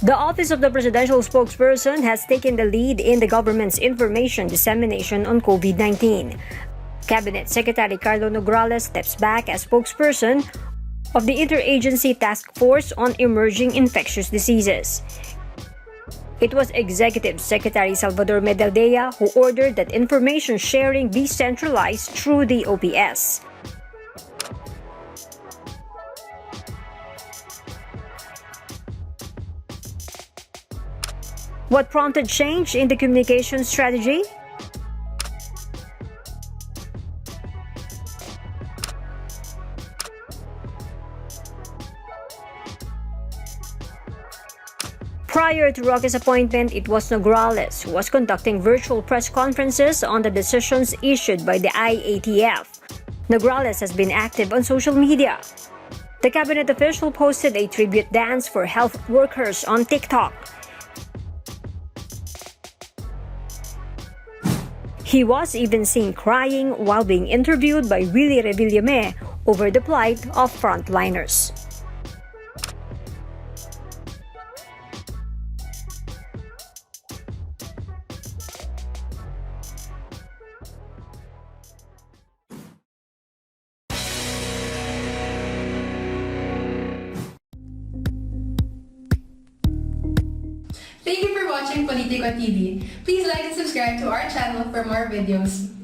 The Office of the Presidential Spokesperson has taken the lead in the government's information dissemination on COVID-19. Cabinet Secretary Karlo Nograles steps back as spokesperson of the Interagency Task Force on Emerging Infectious Diseases. It was Executive Secretary Salvador Medaldea who ordered that information sharing be centralized through the OPS. What prompted change in the communication strategy? Prior to Roque's appointment, it was Nograles who was conducting virtual press conferences on the decisions issued by the IATF. Nograles has been active on social media. The cabinet official posted a tribute dance for health workers on TikTok. He was even seen crying while being interviewed by Willie Revillame over the plight of frontliners. Thank you for watching Politiko TV. Please like and subscribe to our channel for more videos.